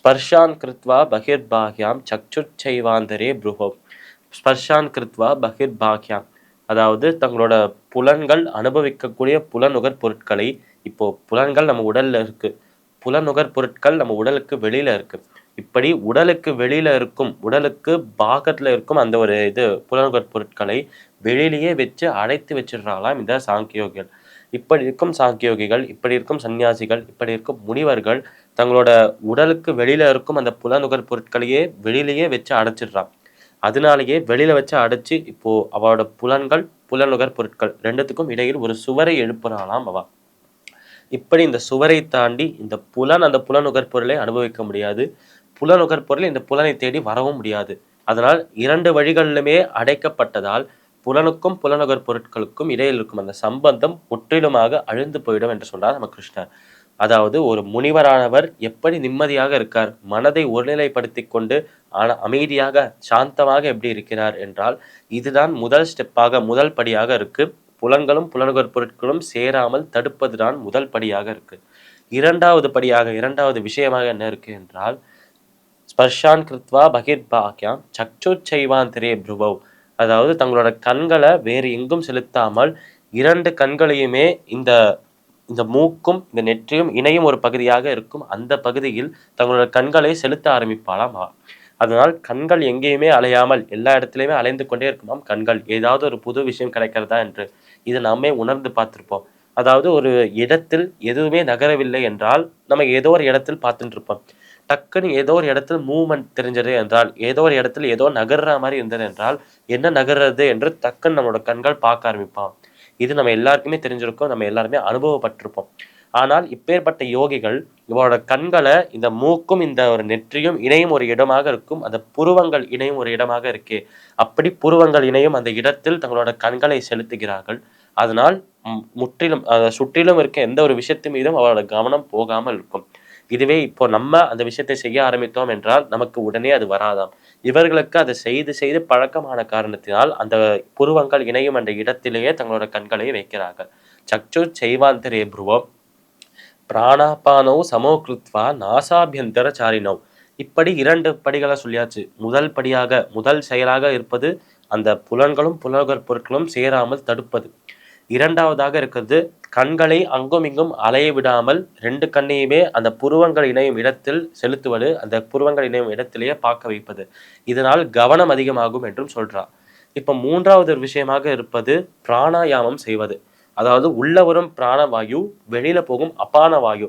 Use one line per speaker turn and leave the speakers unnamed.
ஸ்பர்ஷான் கிருத்வா பகிர்பாக்யாம் சக்ஷுச்சைவாந்தரே ப்ருஹோ. ஸ்பர்ஷான் கிருத்வா பகிர்பாக்யாம், அதாவது தங்களோட புலன்கள் அனுபவிக்கக்கூடிய புலனுகர் பொருட்களை, இப்போ புலன்கள் நம்ம உடல்ல இருக்கு, புலனுகர் பொருட்கள் நம்ம உடலுக்கு வெளியில இருக்கு. இப்படி உடலுக்கு வெளியில இருக்கும், உடலுக்கு பாகத்துல இருக்கும் அந்த ஒரு புலனுகர் பொருட்களை வெளியிலேயே வச்சு அடைத்து வச்சிடுறாங்களாம் இந்த சாங்கியோகிகள். இப்படி இருக்கும் சாங்கியோகிகள், இப்படி இருக்கும் சன்னியாசிகள், இப்படி இருக்கும் முனிவர்கள் தங்களோட உடலுக்கு வெளியில இருக்கும் அந்த புலனுகர் பொருட்களையே வெளியிலேயே வச்சு அடைச்சிடுறான். அதனாலேயே வெளியில வச்சு அடைச்சு இப்போ அவளோட புலன்கள், புலனுகர் பொருட்கள் ரெண்டுத்துக்கும் இடையில் ஒரு சுவரை எழுப்புறாளாம் அவ. இப்படி இந்த சுவரை தாண்டி இந்த புலன் அந்த புலனுகர் பொருளை அனுபவிக்க முடியாது, புலனுகர் பொருள் இந்த புலனை தேடி வரவும் முடியாது. அதனால் இரண்டு வழிகளிலுமே அடைக்கப்பட்டதால் புலனுக்கும் புலனுகர் பொருட்களுக்கும் இடையில் இருக்கும் அந்த சம்பந்தம் முற்றிலுமாக அழிந்து போயிடும் என்று சொல்றார் நம்ம கிருஷ்ணர். அதாவது ஒரு முனிவரானவர் எப்படி நிம்மதியாக இருக்கார், மனதை ஒருநிலைப்படுத்தி கொண்டு அமைதியாக சாந்தமாக எப்படி இருக்கிறார் என்றால், இதுதான் முதல் ஸ்டெப்பாக, முதல் படியாக இருக்கு. புலன்களும் புலனுகர் பொருட்களும் சேராமல் தடுப்பதுதான் முதல் படியாக இருக்கு. இரண்டாவது படியாக, இரண்டாவது விஷயமாக என்ன இருக்கு என்றால், ஸ்பர்ஷான் கிருத்வா பகிர்பாக்யாம் சக்ஷுச்சைவாந்தரே ப்ருவௌ, அதாவது தங்களோட கண்களை வேறு எங்கும் செலுத்தாமல் இரண்டு கண்களையுமே இந்த இந்த மூக்கும் இந்த நெற்றியும் இணையும் ஒரு பகுதியாக இருக்கும் அந்த பகுதியில் தங்களோட கண்களை செலுத்த ஆரம்பிப்பாளாம். அதனால் கண்கள் எங்கேயுமே அலையாமல் எல்லா இடத்துலையுமே அலைந்து கொண்டே இருக்குமாம் கண்கள், ஏதாவது ஒரு புது விஷயம் கிடைக்கிறதா என்று. இதை நாமே உணர்ந்து பார்த்திருப்போம். அதாவது ஒரு இடத்தில் எதுவுமே நகரவில்லை என்றால் நம்ம ஏதோ ஒரு இடத்தில் பார்த்துட்டு இருப்போம். டக்குன்னு ஏதோ ஒரு இடத்துல மூவ்மெண்ட் தெரிஞ்சது என்றால், ஏதோ ஒரு இடத்துல ஏதோ நகர்ற மாதிரி இருந்தது என்றால், என்ன நகர்றது என்று டக்குன்னு நம்மளோட கண்கள் பார்க்க ஆரம்பிப்பான். இது நம்ம எல்லாருக்குமே தெரிஞ்சிருக்கும், நம்ம எல்லாருமே அனுபவப்பட்டிருப்போம். ஆனால் இப்பேற்பட்ட யோகிகள் இவரோட கண்களை இந்த மூக்கும் இந்த ஒரு நெற்றியும் இணையும் ஒரு இடமாக இருக்கும், அந்த புருவங்கள் இணையும் ஒரு இடமாக இருக்கே, அப்படி புருவங்கள் இணையும் அந்த இடத்தில் தங்களோட கண்களை செலுத்துகிறார்கள். அதனால் முற்றிலும் சுற்றிலும் இருக்க எந்த ஒரு விஷயத்து மீதும் அவரோட கவனம் போகாமல் இருக்கும். இதுவே இப்போ நம்ம அந்த விஷயத்தை செய்ய ஆரம்பித்தோம் என்றால் நமக்கு உடனே அது வராதாம். இவர்களுக்கு அதை செய்து செய்து பழக்கமான காரணத்தினால் அந்த புருவங்கள் இணையும் அந்த இடத்திலேயே தங்களோட கண்களை வைக்கிறார்கள். சக்ஷு செய்வாந்தரே புருவம் பிராணாபானோ சமோகிருத்வா நாசாபியந்தர சாரினோ. இப்படி இரண்டு படிகளை சொல்லியாச்சு. முதல் படியாக, முதல் செயலாக இருப்பது அந்த புலன்களும் புலனுகர் பொருட்களும் சேராமல் தடுப்பது. இரண்டாவதாக இருக்கிறது கண்களை அங்கும் இங்கும் அலைய விடாமல் ரெண்டு கண்ணையுமே அந்த புருவங்கள் இணையும் இடத்தில் செலுத்துவது, அந்த புருவங்கள் இணையும் இடத்திலேயே பார்க்க வைப்பது. இதனால் கவனம் அதிகமாகும் என்றும் சொல்றார். இப்ப மூன்றாவது ஒரு விஷயமாக இருப்பது பிராணாயாமம் செய்வது. அதாவது உள்ள வரும் பிராணவாயு, வெளியில போகும் அபான வாயு,